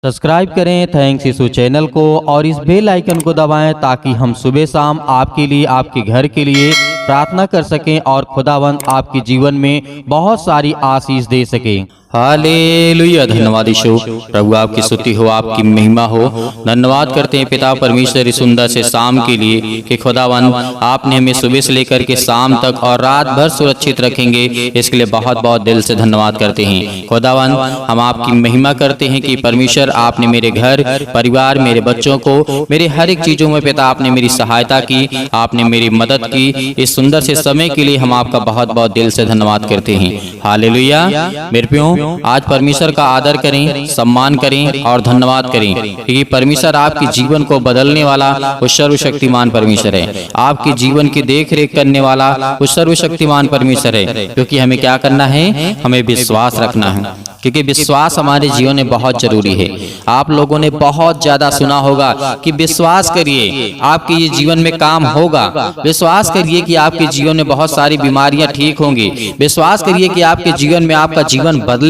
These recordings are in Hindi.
सब्सक्राइब करें थैंक्स यीशु चैनल को और इस बेल आइकन को दबाएं ताकि हम सुबह शाम आपके लिए आपके घर के लिए प्रार्थना कर सकें और खुदावंद आपके जीवन में बहुत सारी आशीष दे सके। हालेलुया। धन्यवाद यीशु, प्रभु आपकी स्तुति हो, आपकी महिमा हो। धन्यवाद करते हैं पिता परमेश्वर इस सुंदर से शाम के लिए कि खुदावन आपने हमें सुबह से लेकर के शाम तक और रात भर सुरक्षित रखेंगे, इसके लिए बहुत बहुत दिल से धन्यवाद करते हैं। खुदावन हम आपकी महिमा करते हैं कि परमेश्वर आपने मेरे घर परिवार, मेरे बच्चों को, मेरे हर एक चीजों में पिता आपने मेरी सहायता की, आपने मेरी मदद की। इस सुंदर से समय के लिए हम आपका बहुत बहुत दिल से धन्यवाद करते हैं। हालेलुया। मेरे प्यारे, आज परमेश्वर का आदर करें, सम्मान करें और धन्यवाद करें, क्योंकि परमेश्वर आपके जीवन को बदलने वाला वो सर्वशक्तिमान परमेश्वर है। आपके जीवन की देख रेख करने वाला वो सर्वशक्तिमान परमेश्वर है। क्योंकि हमें क्या करना है, हमें विश्वास रखना है, क्योंकि विश्वास हमारे जीवन में बहुत जरूरी है। आप लोगों ने बहुत ज्यादा सुना होगा कि विश्वास करिए आपके ये जीवन में काम होगा, विश्वास करिए कि आपके जीवन में बहुत सारी बीमारियां ठीक होंगी, विश्वास करिए कि आपके जीवन में आपका जीवन बदलेगा।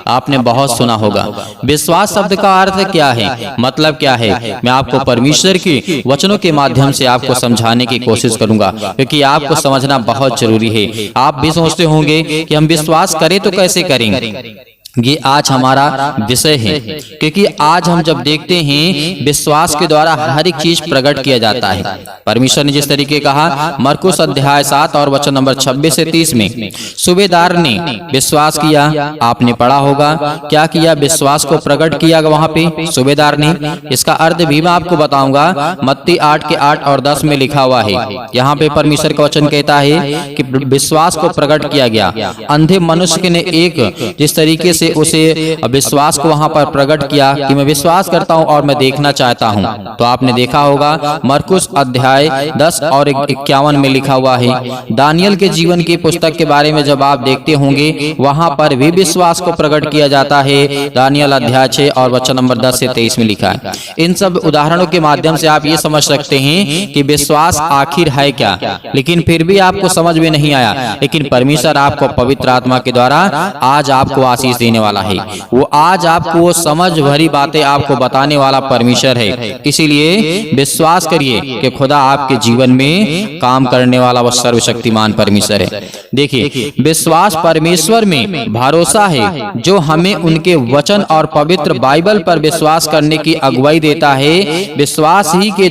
आपने बहुत सुना होगा। विश्वास शब्द का अर्थ क्या है, मतलब क्या है, मैं आपको परमेश्वर के वचनों के माध्यम से आपको समझाने की कोशिश करूंगा, क्योंकि आपको समझना बहुत जरूरी है। आप भी सोचते होंगे कि हम विश्वास करें तो कैसे करेंगे। ये आज हमारा विषय है, क्योंकि आज हम जब देखते हैं विश्वास के द्वारा हर एक चीज प्रकट किया जाता है। परमेश्वर ने जिस तरीके कहा मरकुस अध्याय 7 और वचन नंबर 26 से 30 में, सूबेदार ने विश्वास किया। आपने पढ़ा होगा क्या किया, विश्वास को प्रकट किया वहां पे सूबेदार ने। इसका अर्थ भी मैं आपको बताऊंगा। मत्ती 8 के 8 और 10 में लिखा हुआ है। यहाँ पे परमेश्वर का वचन कहता है कि विश्वास को प्रकट किया गया। अंधे मनुष्य ने एक जिस तरीके से उसे विश्वास को वहां पर प्रकट किया कि मैं विश्वास करता हूं और मैं देखना चाहता हूं, तो आपने देखा होगा मरकुस अध्याय 10 और 51 में लिखा हुआ है। दानियल के जीवन की पुस्तक के बारे में जब आप देखते होंगे, वहां पर भी विश्वास को प्रकट किया जाता है। दानियल अध्याय 6 और वचन नंबर 10 से 23 में लिखा है। इन सब उदाहरणों के माध्यम से आप ये समझ सकते हैं कि विश्वास आखिर है क्या, लेकिन फिर भी आपको समझ में नहीं आया। लेकिन परमेश्वर आपको पवित्र आत्मा के द्वारा आज आपको आशीष देने वाला है। वो आज आपको वो समझ भरी बातें आपको बताने वाला परमेश्वर है। इसीलिए विश्वास करिए कि खुदा आपके जीवन में काम करने वाला वो सर्वशक्तिमान परमेश्वर है। देखिए, विश्वास परमेश्वर में भरोसा है जो हमें उनके वचन और पवित्र बाइबल पर विश्वास करने की अगुवाई देता है। विश्वास ही के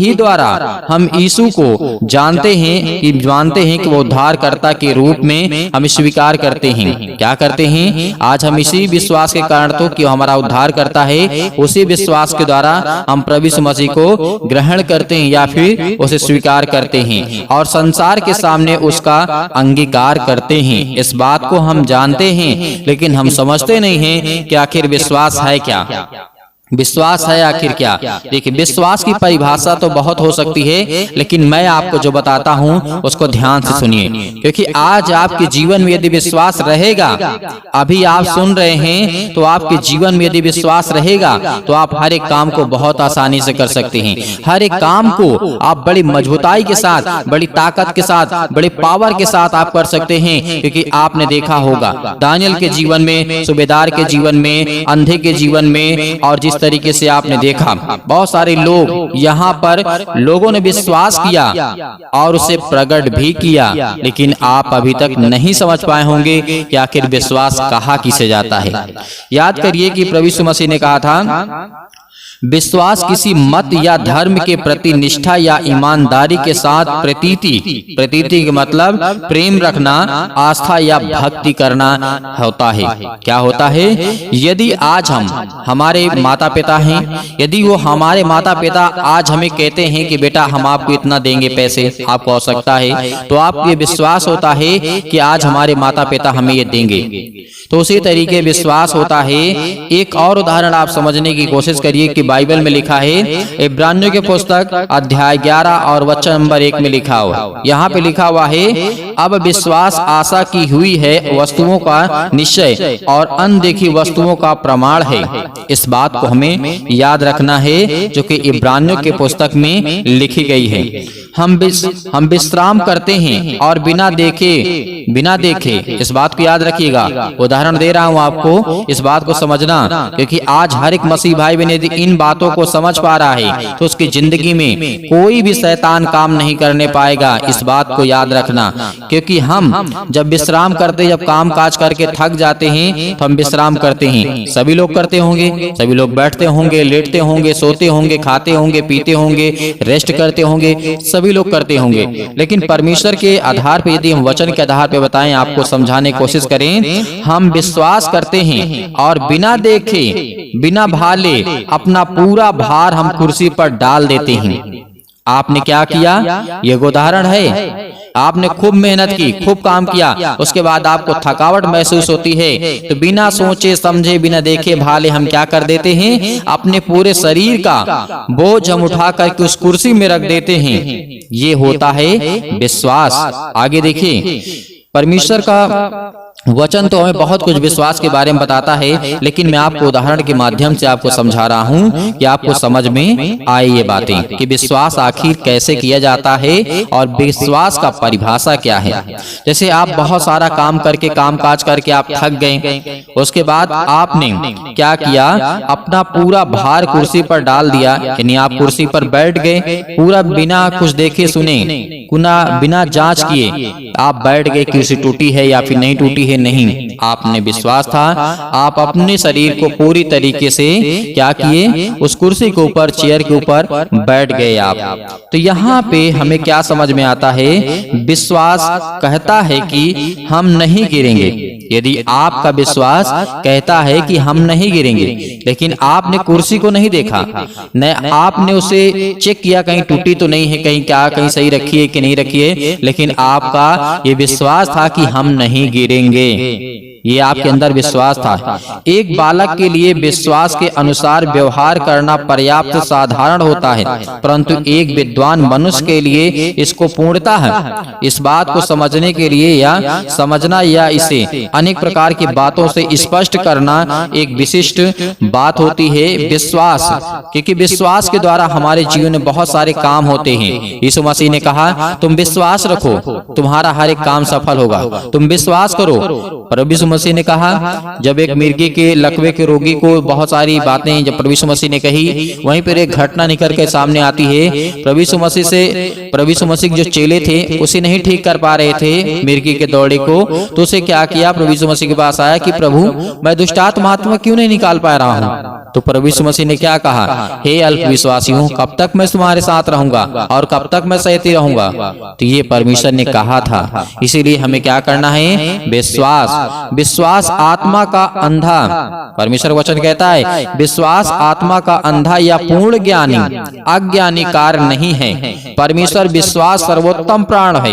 द्वारा हम यीशु को जानते हैं कि वो उद्धारकर्ता के रूप में हम स्वीकार करते हैं। क्या करते हैं, आज हम इसी विश्वास के कारण तो कि हमारा उद्धार करता है, उसी विश्वास के द्वारा हम प्रभु यीशु मसीह को ग्रहण करते हैं या फिर उसे स्वीकार करते हैं और संसार के सामने उसका अंगीकार करते हैं। इस बात को हम जानते हैं, लेकिन हम समझते नहीं हैं कि आखिर विश्वास है क्या, विश्वास है आखिर क्या। देखिए, विश्वास की परिभाषा तो बहुत हो सकती है, लेकिन मैं आपको जो बताता हूं उसको ध्यान से सुनिए, क्योंकि आज आपके जीवन में यदि विश्वास रहेगा, अभी आप सुन रहे हैं तो आपके जीवन में यदि विश्वास रहेगा तो आप हर एक काम को बहुत आसानी से कर सकते हैं। हर एक काम को आप बड़ी मजबूताई के साथ, बड़ी ताकत के साथ, बड़े पावर के साथ आप कर सकते हैं। क्योंकि आपने देखा होगा दानियल के जीवन में, सूबेदार के जीवन में, अंधे के जीवन में, और जिस तरीके से आपने देखा बहुत सारे लोग यहाँ पर लोगों ने विश्वास किया और उसे प्रकट भी किया, लेकिन आप अभी तक नहीं समझ पाए होंगे कि आखिर विश्वास कहाँ किसे जाता है। याद करिए कि प्रभु यीशु मसीह ने कहा था, विश्वास किसी मत या धर्म के प्रति निष्ठा या ईमानदारी के साथ प्रतीति के मतलब प्रेम रखना, आस्था या भक्ति करना होता है। क्या होता है, यदि आज हमारे माता पिता हैं, यदि वो हमारे माता पिता आज हमें कहते हैं कि बेटा हम आपको इतना देंगे, पैसे आपको आवश्यकता है, तो आपको ये विश्वास होता है कि आज हमारे माता पिता हमें ये देंगे। तो उसी तरीके विश्वास होता है। एक और उदाहरण आप समझने की कोशिश करिए कि बाइबल में लिखा है, इब्रानियों के पुस्तक अध्याय 11 और वचन नंबर 1 में लिखा हुआ, यहाँ पे लिखा हुआ है, अब विश्वास आशा की हुई है वस्तुओं का निश्चय और अनदेखी वस्तुओं का प्रमाण है। इस बात को हमें याद रखना है जो कि इब्रानियों के पुस्तक में लिखी गई है। हम विश्राम करते हैं और बिना देखे इस बात को याद रखिएगा। उदाहरण दे रहा हूं आपको, इस बात को समझना, क्योंकि आज हर एक मसीह भाई बहन यदि इन बातों को समझ पा रहा है तो उसकी जिंदगी में कोई भी शैतान काम नहीं करने पाएगा। इस बात को याद रखना, क्योंकि हम जब विश्राम करते, जब काम काज करके थक जाते हैं तो हम विश्राम करते हैं। सभी लोग करते होंगे, सभी लोग बैठते होंगे, लेटते होंगे, सोते होंगे, खाते होंगे, पीते होंगे, रेस्ट करते होंगे, सभी लोग करते होंगे। लेकिन परमेश्वर के आधार पे, यदि हम वचन के आधार पे बताएं, आपको समझाने की कोशिश करें, हम विश्वास करते हैं और बिना देखे, बिना भाले अपना पूरा भार हम कुर्सी पर डाल देते हैं। आपने क्या किया? ये उदाहरण है। आपने खूब मेहनत की, खूब काम किया, उसके बाद आपको थकावट महसूस होती है, तो बिना सोचे समझे, बिना देखे भाले हम क्या कर देते हैं? अपने पूरे शरीर का बोझ हम उठा करके उस कुर्सी में रख देते हैं। ये होता है विश्वास। आगे देखिए, परमेश्वर का वचन तो हमें बहुत कुछ विश्वास के बारे में बताता है, लेकिन मैं आपको उदाहरण के माध्यम से आपको समझा रहा हूं कि आपको समझ में आए ये बातें कि विश्वास आखिर कैसे किया जाता है और विश्वास का परिभाषा क्या है। जैसे आप बहुत सारा काम करके, काम काज करके आप थक गए, उसके बाद आपने क्या किया? अपना पूरा भार कुर्सी पर डाल दिया, यानी आप कुर्सी पर बैठ गए, पूरा बिना कुछ देखे सुने, बिना जांच किए आप बैठ गए। कुर्सी टूटी है या फिर नहीं टूटी है? नहीं, आपने विश्वास था, आप अपने शरीर को पूरी तरीके से क्या किए? उस कुर्सी के ऊपर, चेयर के ऊपर बैठ गए आप। तो यहाँ पे हमें क्या समझ में आता है? विश्वास कहता है कि हम नहीं गिरेंगे। यदि आपका विश्वास कहता है कि हम नहीं गिरेंगे, लेकिन आपने कुर्सी को नहीं देखा, न आपने उसे चेक किया कहीं टूटी तो नहीं है, कहीं सही रखी है कि नहीं रखी है, लेकिन आपका ये विश्वास था कि हम नहीं गिरेंगे। ये आपके अंदर विश्वास था। एक बालक के लिए विश्वास के अनुसार व्यवहार करना पर्याप्त साधारण होता है, परंतु एक विद्वान मनुष्य के लिए इसको पूर्णता है। इस बात को समझने के लिए या समझना या इसे अनेक प्रकार की बातों से स्पष्ट करना एक विशिष्ट बात होती है विश्वास, क्योंकि विश्वास के द्वारा हमारे जीवन में बहुत सारे काम होते हैं। यीशु मसीह ने कहा, तुम विश्वास रखो, तुम्हारा हर एक काम सफल होगा, तुम विश्वास करो। प्रभु यीशु मसीह ने कहा, जब एक मिर्गी के लकवे के रोगी को बहुत सारी बातें जब प्रभु यीशु मसीह ने कही, वहीं पर एक घटना निकल के सामने आती है। प्रभु यीशु मसीह जो चेले थे उसे नहीं ठीक कर पा रहे थे मिर्गी के दौड़े को, तो उसे क्या किया? प्रभु यीशु मसीह के पास आया कि प्रभु, मैं दुष्टात्मा आत्मा क्यों नहीं निकाल पा रहा हूँ? तो प्रभु यीशु मसीह ने क्या कहा? हे अल्पविश्वासियों, कब तक मैं तुम्हारे साथ रहूंगा और कब तक मैं सहती रहूंगा? तो ये परमेश्वर ने कहा था। इसीलिए हमें क्या करना है? विश्वास आत्मा का अंधा, परमेश्वर वचन कहता है, विश्वास आत्मा का अंधा या पूर्ण ज्ञानी अज्ञानी कार्य नहीं है। परमेश्वर विश्वास सर्वोत्तम प्राण है,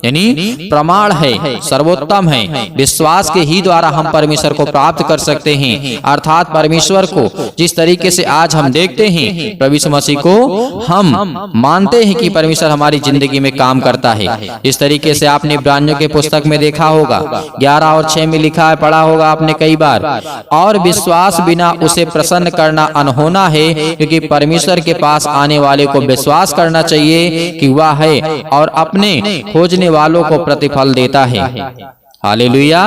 यानी प्रमाण है, सर्वोत्तम है। विश्वास के ही द्वारा हम परमेश्वर को प्राप्त कर सकते हैं, अर्थात परमेश्वर को जिस तरीके से आज हम देखते हैं, प्रभु यीशु मसीह को हम मानते हैं कि परमेश्वर हमारी जिंदगी में काम करता है। इस तरीके से आपने इब्रानियों के पुस्तक में देखा होगा, 11 और 6 में लिखा है, पढ़ा होगा आपने कई बार। और विश्वास बिना उसे प्रसन्न करना अनहोना है, क्योंकि परमेश्वर के पास आने वाले को विश्वास करना चाहिए कि वह है और अपने खोजने वालों को प्रतिफल देता है। हालेलुया,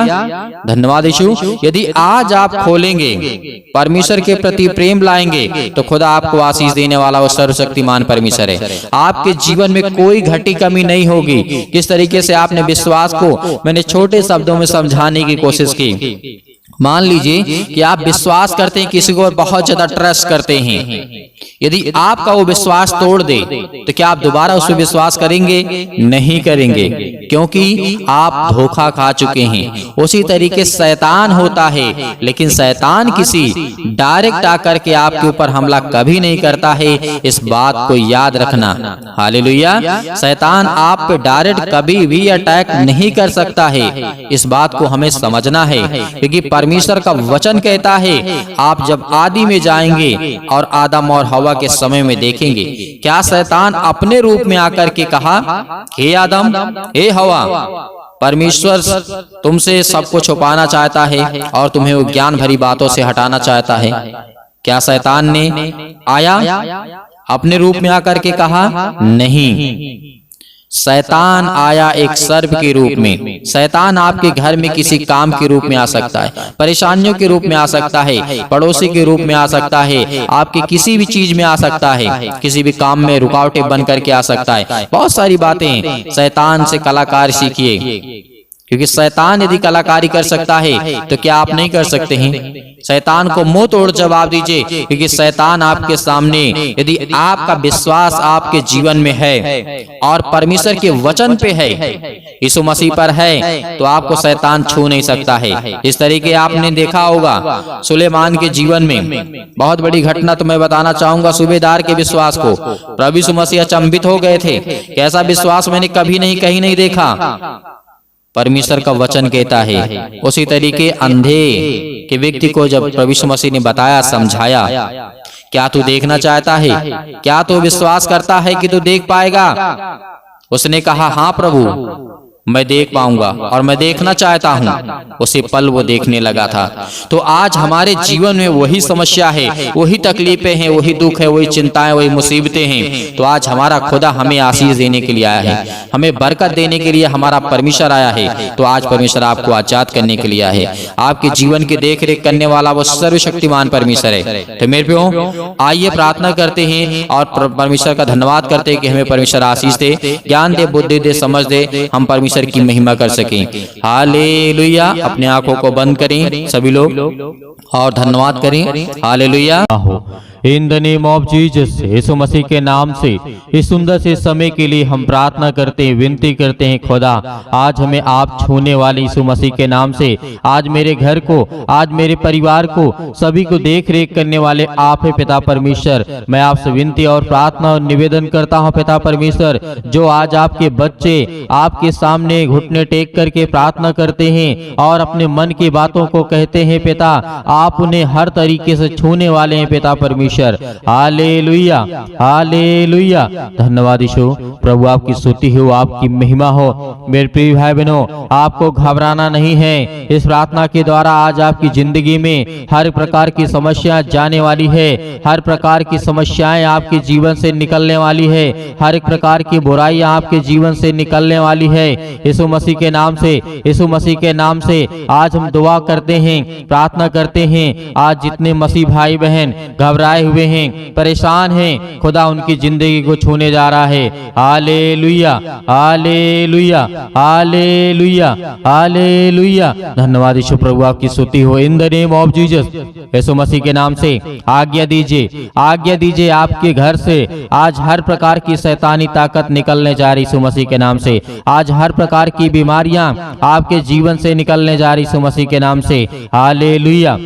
धन्यवाद यीशु। यदि आज आप खोलेंगे, परमेश्वर के प्रति प्रेम लाएंगे, तो खुदा आपको आशीष देने वाला वो सर्वशक्तिमान परमेश्वर है। आपके जीवन में कोई घटी कमी नहीं होगी। किस तरीके से आपने विश्वास को मैंने छोटे शब्दों में समझाने की कोशिश की। मान लीजिए कि आप विश्वास करते हैं, किसी को बहुत ज्यादा ट्रस्ट करते हैं, यदि आपका वो विश्वास तोड़ दे तो क्या आप दोबारा उस पर विश्वास करेंगे? नहीं करेंगे, क्योंकि आप धोखा खा चुके हैं। उसी तरीके शैतान होता है, लेकिन शैतान किसी डायरेक्ट आकर के आपके ऊपर हमला कभी नहीं करता है। इस बात को याद रखना। हालेलुया, शैतान आप पे डायरेक्ट कभी भी अटैक नहीं कर सकता है। इस बात को हमें समझना है, क्योंकि परमेश्वर का वचन कहता है, आप जब आदि में जाएंगे और आदम और हवा के समय में देखेंगे, क्या शैतान अपने रूप में आकर के कहा, हे आदम, हे हवा, परमेश्वर तुमसे सबको छुपाना चाहता है और तुम्हें वो ज्ञान भरी बातों से हटाना चाहता है? क्या शैतान ने आया अपने रूप में आकर के कहा? नहीं। शैतान आया एक सर्प के रूप में। शैतान आपके घर में किसी काम के रूप में आ सकता है, परेशानियों के रूप में आ सकता है, पड़ोसी के रूप में आ सकता है, आपके किसी भी चीज में आ सकता है, किसी भी काम में रुकावटें बन करके आ सकता है। बहुत सारी बातें। शैतान से कलाकार सीखिए, क्योंकि शैतान यदि कलाकारी कर सकता है तो क्या आप नहीं कर सकते हैं? शैतान को मुंह तोड़ जवाब दीजिए, क्योंकि शैतान आपके सामने, यदि आपका विश्वास आपके जीवन में है और परमेश्वर के वचन पे है, यीशु मसीह पर है, तो आपको शैतान छू नहीं सकता है। इस तरीके आपने देखा होगा सुलेमान के जीवन में। बहुत बड़ी घटना तो मैं बताना चाहूंगा सूबेदार के विश्वास को। प्रभु यीशु मसीह अचंभित हो गए थे, कैसा विश्वास मैंने कभी नहीं कहीं नहीं देखा। परमेश्वर का वचन कहता है। उसी तरीके अंधे के व्यक्ति को जब प्रभु यीशु मसीह ने बताया, समझाया, क्या तू देखना चाहता है? क्या तू विश्वास करता है कि तू देख पाएगा? उसने कहा, हाँ प्रभु, मैं देख पाऊंगा और मैं देखना चाहता हूं। उसी पल वो देखने लगा था। तो आज हमारे जीवन में वही समस्या है, वही तकलीफें हैं, वही दुख है, वही चिंताएं, वही मुसीबतें हैं। तो आज हमारा खुदा हमें आशीष देने के लिए आया है, हमें बरकत देने के लिए हमारा परमेश्वर आया है। तो आज परमेश्वर आपको आजाद करने के लिए आया है। आपके जीवन की देख रेख करने वाला वो सर्वशक्तिमान परमेश्वर है। तो मेरे प्रियो, आइए प्रार्थना करते हैं और परमेश्वर का धन्यवाद करते हैं कि हमें परमेश्वर आशीष दे, ज्ञान दे, बुद्धि दे, समझ दे, हम परमेश्वर की महिमा कर सकें। हालेलुया। अपने आंखों को बंद करें सभी लोग और धन्यवाद करें। Hallelujah. In the name of Jesus, यीशु मसीह के नाम से इस सुंदर से समय के लिए हम प्रार्थना करते हैं, विनती करते हैं खुदा, आज हमें आप छूने वाले यीशु मसीह के नाम से, आज मेरे घर को, आज मेरे परिवार को, सभी को देख रेख करने वाले आप है पिता परमेश्वर। मैं आपसे विनती और प्रार्थना और निवेदन करता हूँ पिता परमेश्वर, जो आज आपके बच्चे आपके सामने घुटने टेक करके प्रार्थना करते हैं और अपने मन की बातों को कहते हैं पिता, आप उन्हें हर तरीके से छूने वाले हैं पिता परमेश्वर। Hallelujah, hallelujah. धन्यवाद यीशु। प्रभु आपकी स्तुति हो, आपकी महिमा हो। मेरे प्रिय भाई बहनों, आपको घबराना नहीं है। इस प्रार्थना के द्वारा आज आपकी जिंदगी में हर प्रकार की समस्या जाने वाली है, हर प्रकार की समस्याएं आपके जीवन से निकलने वाली है, हर एक प्रकार की बुराइयां आपके जीवन से निकलने वाली है। यीशु मसीह के नाम से, यीशु मसीह के नाम से आज हम दुआ करते हैं, प्रार्थना करते हैं। आज जितने मसीह भाई बहन घबराए हुए हैं, परेशान हैं, खुदा उनकी जिंदगी को छूने जा रहा है। Hallelujah, hallelujah, hallelujah, hallelujah. धन्यवाद यीशु। प्रभु आपकी स्तुति हो। In the name of Jesus, यीशु मसीह के नाम से आज्ञा दीजिए, आज्ञा दीजिए आपके घर से आज हर प्रकार की शैतानी ताकत निकलने जा रही यीशु मसीह के नाम से। आज हर प्रकार की बीमारियां आपके जीवन से निकलने जा रही यीशु मसीह के नाम से। Hallelujah,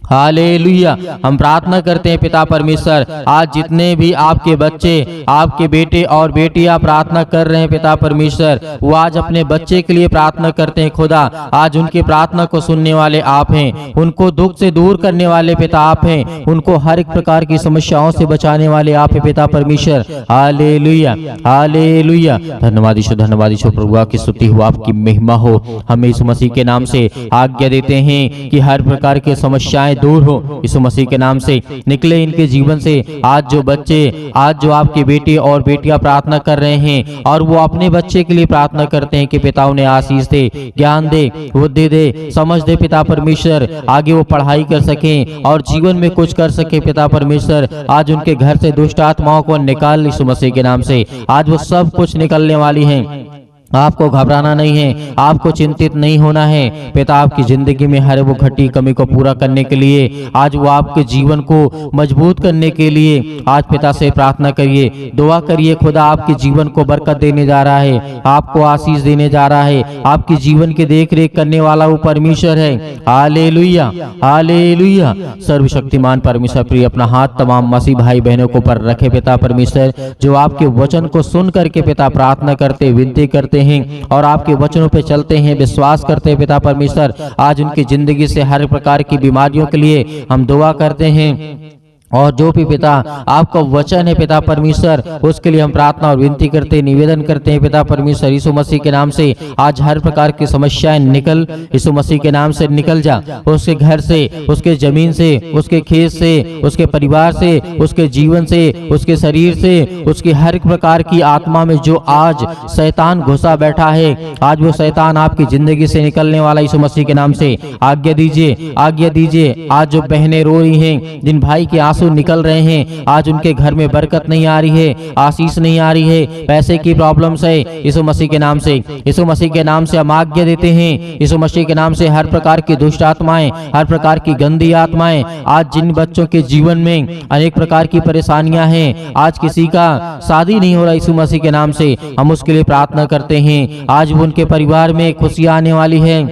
hallelujah. हम प्रार्थना करते हैं पिता परमेश्वर, आज जितने भी आपके बच्चे, आपके बेटे और बेटियां प्रार्थना कर रहे हैं पिता परमेश्वर, वो आज अपने बच्चे के लिए प्रार्थना करते हैं खुदा। आज उनकी प्रार्थना को सुनने वाले आप हैं, उनको दुख से दूर करने वाले पिता आप हैं, उनको हर एक प्रकार की समस्याओं से बचाने वाले आप हैं पिता परमेश्वर। Hallelujah, hallelujah. धन्यवाद यीशु, धन्यवाद यीशु। प्रभु आपकी स्तुति हो, आपकी महिमा हो। हम यीशु मसीह के नाम से आज्ञा देते हैं कि हर प्रकार की समस्याएं दूर हो, यीशु मसीह के नाम से निकले इनके जीवन से। आज जो बच्चे, आज जो आपके बेटे और बेटियां प्रार्थना कर रहे हैं और वो अपने बच्चे के लिए प्रार्थना करते हैं कि पिता उन्हें आशीष दे, ज्ञान दे, बुद्धि दे, समझ दे पिता परमेश्वर, आगे वो पढ़ाई कर सकें और जीवन में कुछ कर सके पिता परमेश्वर। आज उनके घर से दुष्ट आत्माओं को निकाल यीशु मसीह के नाम से। आज वो सब कुछ निकलने वाली हैं। आपको घबराना नहीं है, आपको चिंतित नहीं होना है। पिता आपकी जिंदगी में हर वो घटी कमी को पूरा करने के लिए, आज वो आपके जीवन को मजबूत करने के लिए आज पिता से प्रार्थना करिए, दुआ करिए। खुदा आपके जीवन को बरकत देने जा रहा है, आपको आशीष देने जा रहा है। आपके जीवन की देख रेख करने वाला वो परमेश्वर है। Hallelujah, hallelujah. सर्वशक्तिमान परमेश्वर प्रिय अपना हाथ तमाम मसीह भाई बहनों को पर रखे पिता परमेश्वर, जो आपके वचन को सुन करके पिता प्रार्थना करते, विनती करते हैं और आपके वचनों पे चलते हैं, विश्वास करते हैं पिता परमेश्वर। आज उनकी जिंदगी से हर प्रकार की बीमारियों के लिए हम दुआ करते हैं और जो भी पिता आपका वचन है पिता परमेश्वर, उसके लिए हम प्रार्थना और विनती करते निवेदन करते हैं पिता परमेश्वर यीशु मसीह के नाम से। आज हर प्रकार की समस्याएं निकल यीशु मसीह के नाम से निकल जा, उसके घर से, उसके जमीन से, उसके खेत से, उसके परिवार से, उसके जीवन से, उसके शरीर से, उसकी हर प्रकार की आत्मा में जो आज शैतान घुसा बैठा है, आज वो शैतान आपकी जिंदगी से निकलने वाला यीशु मसीह के नाम से। आज्ञा दीजिए, आज्ञा दीजिए। आज जो बहनें रो रही हैं, जिन भाई के आंसू निकल रहे हैं, आज उनके घर में बरकत नहीं आ रही है, आशीष नहीं आ रही है, पैसे की प्रॉब्लम्स है, यीशु मसीह के नाम से, यीशु मसीह के नाम से हम आज्ञा देते हैं। यीशु मसीह के नाम से हर प्रकार की दुष्ट आत्माएं, हर प्रकार की गंदी आत्माएं, आज जिन बच्चों के जीवन में अनेक प्रकार की परेशानियां हैं, आज किसी का शादी नहीं हो रहा, यीशु मसीह के नाम से हम उसके लिए प्रार्थना करते हैं। आज उनके परिवार में खुशियां आने वाली है,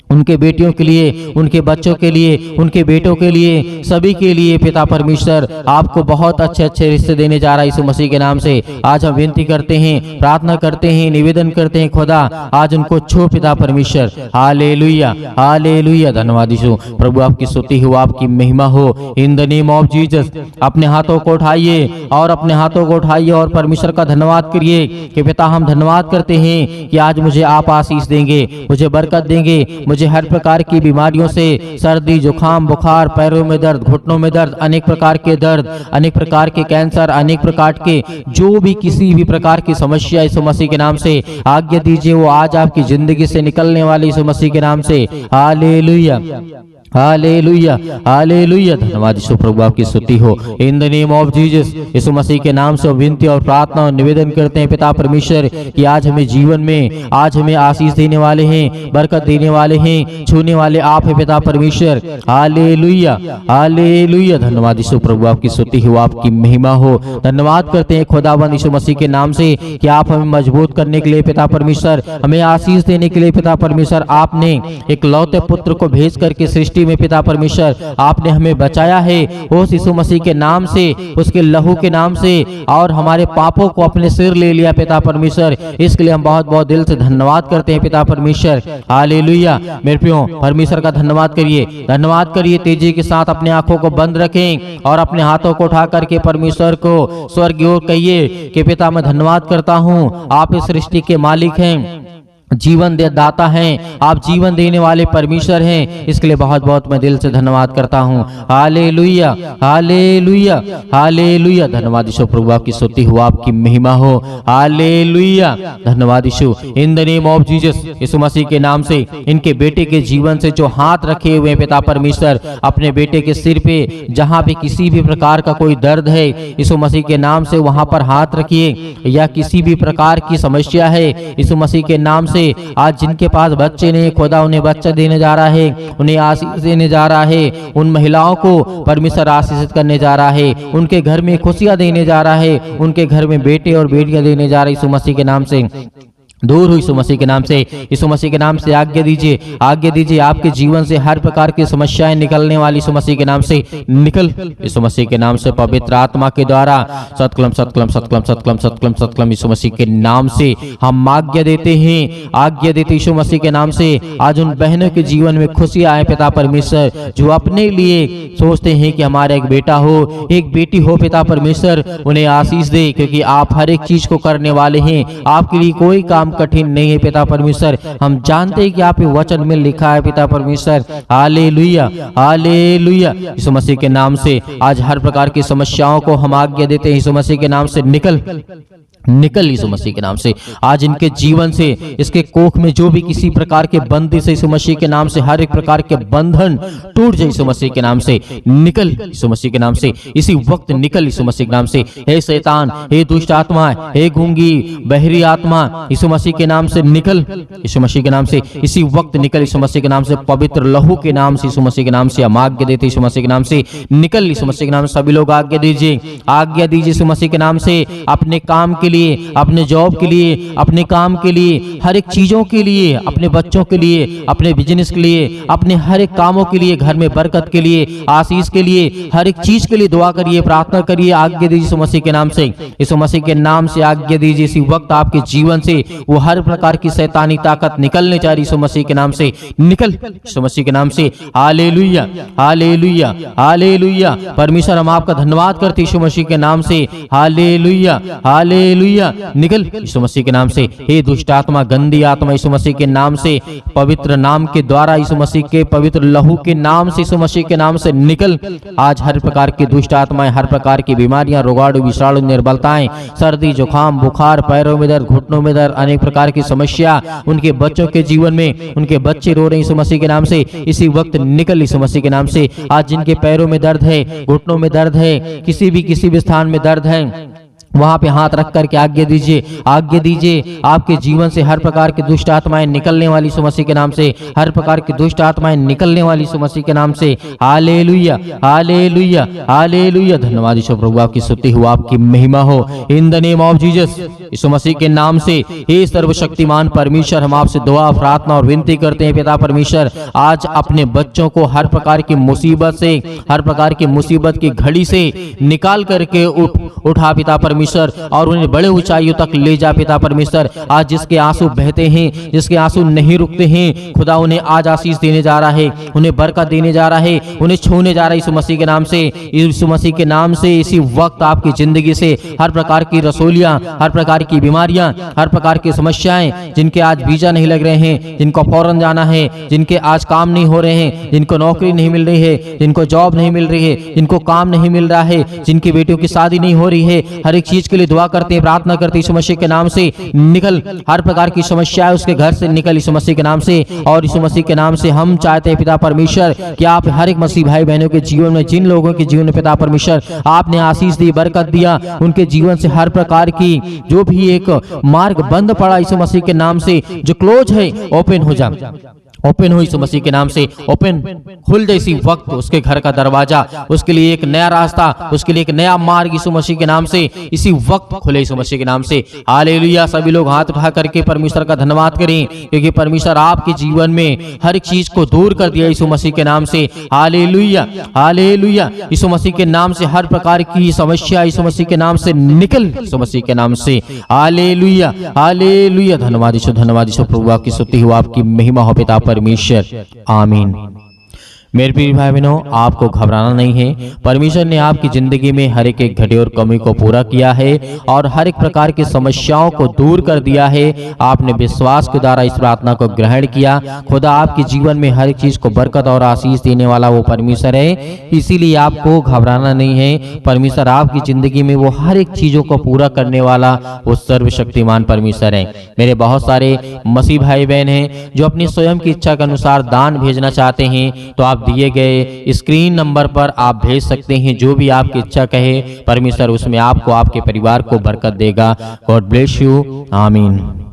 उनके बेटियों के लिए, उनके बच्चों के लिए, उनके बेटों के लिए, सभी के लिए पिता परमेश्वर आपको बहुत अच्छे अच्छे रिश्ते देने जा रहा है यीशु मसीह के नाम से। आज हम विनती करते हैं, प्रार्थना करते हैं, निवेदन करते हैं, खुदा आज उनको छू पिता परमेश्वर। Hallelujah, hallelujah. धन्यवाद यीशु। प्रभु आपकी स्तुति हो, आपकी महिमा हो। In the name of Jesus अपने हाथों को उठाइए और अपने हाथों को उठाइए और परमेश्वर का धन्यवाद करिए कि पिता हम धन्यवाद करते हैं कि आज मुझे आप आशीष देंगे, मुझे बरकत देंगे, मुझे हर प्रकार की बीमारियों से, सर्दी, जुकाम, बुखार, पैरों में दर्द, घुटनों में दर्द, अनेक प्रकार के दर्द, अनेक प्रकार के कैंसर, अनेक प्रकार के जो भी किसी भी प्रकार की समस्या यीशु मसीह के नाम से आज्ञा दीजिए, वो आज आपकी जिंदगी से निकलने वाली यीशु मसीह के नाम से। Hallelujah, hallelujah, hallelujah. धन्यवाद यीशु। प्रभु आपकी स्तुति हो। In the name of Jesus यीशु मसीह के नाम से विनती और प्रार्थना और निवेदन करते हैं पिता परमेश्वर कि आज हमें जीवन में, आज हमें आशीष देने वाले हैं, बरकत देने वाले हैं, छूने वाले आप हैं पिता परमेश्वर। Hallelujah, hallelujah. धन्यवाद यीशु। प्रभु आपकी स्तुति हो, आपकी महिमा हो। धन्यवाद करते हैं खुदावंद यीशु मसीह के नाम से कि आप हमें मजबूत करने के लिए पिता परमेश्वर, हमें आशीष देने के लिए पिता परमेश्वर, आपने एक लौते पुत्र को भेज करके सृष्टि में पिता परमेश्वर आपने हमें बचाया है उस यीशु मसीह के नाम से, उसके लहू के नाम से, और हमारे पापों को अपने सिर ले लिया पिता परमेश्वर। इसके लिए हम बहुत बहुत दिल से धन्यवाद करते हैं पिता परमेश्वर। हालेलुया। मेरे प्रियो परमेश्वर का धन्यवाद करिए, धन्यवाद करिए। तेजी के साथ अपने आंखों को बंद रखें और अपने हाथों को उठा करके परमेश्वर को स्वर्ग की ओर कहिए कि पिता मैं धन्यवाद करता हूँ, आप इस सृष्टि के मालिक हैं, जीवन दे दाता हैं, आप जीवन देने वाले परमेश्वर हैं। इसके लिए बहुत बहुत मैं दिल से धन्यवाद करता हूँ। Hallelujah, hallelujah, hallelujah. धन्यवाद यीशु। प्रभु आपकी स्तुति हो, आपकी महिमा हो। हालेलुया। धन्यवाद यीशु। In the name of Jesus यीशु मसीह के नाम से इनके बेटे के जीवन से जो हाथ रखे हुए हैं पिता परमेश्वर, अपने बेटे के सिर पे जहाँ पे किसी भी प्रकार का कोई दर्द है यीशु मसीह के नाम से वहां पर हाथ रखिए, या किसी भी प्रकार की समस्या है यीशु मसीह के नाम से, आज जिनके पास बच्चे नहीं, खुदा उन्हें बच्चा देने जा रहा है, उन्हें आशीष देने जा रहा है। उन महिलाओं को परमेश्वर आशीषित करने जा रहा है, उनके घर में खुशियां देने जा रहा है, उनके घर में बेटे और बेटियां देने जा रहे यीशु मसीह के नाम से। दूर हुई यीशु मसीह के नाम से, यीशु मसीह के नाम से आज्ञा दीजिए, आज्ञा दीजिए। आपके जीवन से हर प्रकार की समस्याएं निकलने वाली यीशु मसीह के नाम से निकल, यीशु मसीह के नाम से पवित्र आत्मा के द्वारा सतकलम सतकलम सतकलम सतकलम सतकलम सतकलम यीशु मसीह के नाम से हम आज्ञा देते हैं, आज्ञा देते यीशु मसीह के नाम से। आज उन बहनों के जीवन में खुशी आए पिता परमेश्वर, जो अपने लिए सोचते हैं कि हमारा एक बेटा हो, एक बेटी हो पिता परमेश्वर, उन्हें आशीष दे, क्योंकि आप हर एक चीज को करने वाले हैं। आपके लिए कोई काम कठिन नहीं है पिता परमेश्वर। हम जानते हैं कि आप वचन में लिखा है पिता परमेश्वर। Hallelujah, hallelujah. यीशु मसीह के नाम से आज हर प्रकार की समस्याओं को हम आज्ञा देते हैं यीशु मसीह के नाम से निकल, निकल यीशु मसीह के नाम से। आज इनके जीवन से, इसके कोख में जो भी किसी प्रकार के बंदी से यीशु मसीह के नाम से हर एक प्रकार के बंधन टूट जाए यीशु मसीह के नाम से, निकल यीशु मसीह के नाम से, इसी वक्त निकल यीशु मसीह के नाम से। हे शैतान, हे दुष्ट आत्मा, हे गूंगी बहरी आत्मा, यीशु मसीह के नाम से निकल, यीशु मसीह के नाम से इसी वक्त निकल यीशु मसीह के नाम से। पवित्र लहू के नाम से यीशु मसीह के नाम से हम आज्ञा देते यीशु मसीह के नाम से निकल यीशु मसीह के नाम से। सभी लोग आज्ञा दीजिए, आज्ञा दीजिए यीशु मसीह के नाम से। अपने काम के लिए लिए, अपने जॉब के लिए, अपने काम के लिए, हर एक चीजों के लिए, अपने बच्चों के लिए, अपने बिजनेस के लिए, अपने हर एक कामों के लिए, घर में बरकत के लिए, आशीष के लिए, हर एक चीज के लिए दुआ करिए, प्रार्थना करिए। आज्ञा दीजिए यीशु मसीह के नाम से, यीशु मसीह के नाम से आज्ञा दीजिए। इसी वक्त आपके जीवन से वो हर प्रकार की शैतानी ताकत निकलने जा रही, यीशु मसीह के नाम से निकल, यीशु मसीह के नाम से। Hallelujah, hallelujah, hallelujah. परमेश्वर हम आपका धन्यवाद करते यीशु मसीह के नाम से। Hallelujah, hallelujah. निकल यीशु मसीह के नाम से। हे दुष्ट आत्मा, गंदी आत्मा, यीशु मसीह के नाम से, पवित्र नाम के द्वारा, यीशु मसीह के पवित्र लहू के नाम से, यीशु मसीह के नाम से निकल। आज हर प्रकार की दुष्ट आत्माएं, हर प्रकार की बीमारियां, रोगाणु, विषाणु, निर्बलताएं, सर्दी, जुकाम, बुखार, पैरों में दर्द, घुटनों में दर्द, अनेक प्रकार की समस्या उनके बच्चों के जीवन में, उनके बच्चे रो रहे हैं यीशु मसीह के नाम से, इसी वक्त निकल यीशु मसीह के नाम से। आज जिनके पैरों में दर्द है, घुटनों में दर्द है, किसी भी स्थान में दर्द है, वहां पे हाथ रख करके आज्ञा दीजिए, आज्ञा दीजिए। आपके जीवन से हर प्रकार की दुष्ट आत्माएं निकलने वाली यीशु मसीह के नाम से, हर प्रकार की दुष्ट आत्माएं निकलने वाली यीशु मसीह के नाम से। Hallelujah, hallelujah, hallelujah. धन्यवाद यीशु प्रभु, आपकी स्तुति हो, आपकी महिमा हो। In the name of Jesus, यीशु मसीह के नाम से। हे सर्वशक्तिमान परमेश्वर, हम आपसे दुआ, प्रार्थना और विनती करते हैं पिता परमेश्वर, आज अपने बच्चों को हर प्रकार की मुसीबत से, हर प्रकार की मुसीबत की घड़ी से निकाल करके उठा पिता परमेश्वर, और उन्हें बड़े ऊंचाइयों तक ले जा पिता परमेश्वर। आज जिसके आंसू बहते हैं, जिसके आंसू नहीं रुकते हैं, खुदा उन्हें आज आशीष देने जा रहा है, उन्हें बरकत देने जा रहा है, उन्हें छूने जा रहा है यीशु मसीह के नाम से। यीशु मसीह के नाम से इसी वक्त आपकी जिंदगी से हर प्रकार की रसोलियां, हर प्रकार की बीमारियां, हर प्रकार की समस्याएं, जिनके आज वीजा नहीं लग रहे हैं, जिनको फौरन जाना है, जिनके आज काम नहीं हो रहे हैं, जिनको नौकरी नहीं मिल रही है, जिनको जॉब नहीं मिल रही है, जिनको काम नहीं मिल रहा है, जिनकी बेटियों की शादी नहीं हो रही है, हर एक चीज के लिए दुआ करते हैं, प्रार्थना करते हैं यीशु मसीह के नाम से। निकल, हर प्रकार की समस्या है उसके घर से निकल यीशु मसीह के नाम से। और यीशु मसीह के नाम से हम चाहते हैं पिता परमेश्वर कि आप हर एक मसीह भाई बहनों के जीवन में, जिन लोगों के जीवन में पिता परमेश्वर आपने आशीष दी, बरकत दिया, उनके जीवन से हर प्रकार की जो भी एक मार्ग बंद पड़ा यीशु मसीह के नाम से, जो क्लोज है, ओपन हो जा, ओपन हो यीशु मसीह के नाम से, ओपन खुल जाए इसी वक्त उसके घर का दरवाजा, उसके लिए एक नया रास्ता, उसके लिए एक नया मार्ग यीशु मसीह के नाम से इसी वक्त खुले यीशु मसीह के नाम से। हालेलुया। सभी लोग हाथ उठा करके परमेश्वर का धन्यवाद करें, क्योंकि परमेश्वर आपके जीवन में हर एक चीज को दूर कर दिया यीशु मसीह के नाम से। Hallelujah, hallelujah. यीशु मसीह के नाम से हर प्रकार की समस्या यीशु मसीह के नाम से निकल यीशु मसीह के नाम से। Hallelujah, hallelujah. धन्यवाद यीशु, धन्यवाद यीशु प्रभु, आपकी स्तुति हो, आपकी महिमा हो पिता परमेश्वर। आमीन। मेरे प्रिय भाई बहनों, आपको घबराना नहीं है। परमेश्वर ने आपकी जिंदगी में हर एक घटे और कमी को पूरा किया है और हर एक प्रकार की समस्याओं को दूर कर दिया है। आपने विश्वास के द्वारा इस प्रार्थना को ग्रहण किया। खुदा आपके जीवन में हर एक चीज को बरकत और आशीष देने वाला वो परमेश्वर है, इसीलिए आपको घबराना नहीं है। परमेश्वर आपकी जिंदगी में वो हर एक चीजों को पूरा करने वाला वो सर्वशक्तिमान परमेश्वर है। मेरे बहुत सारे मसीह भाई बहन हैं जो अपनी स्वयं की इच्छा के अनुसार दान भेजना चाहते हैं, तो आप दिए गए स्क्रीन नंबर पर आप भेज सकते हैं। जो भी आपकी इच्छा कहे, परमेश्वर उसमें आपको, आपके परिवार को बरकत देगा। God bless you. आमीन।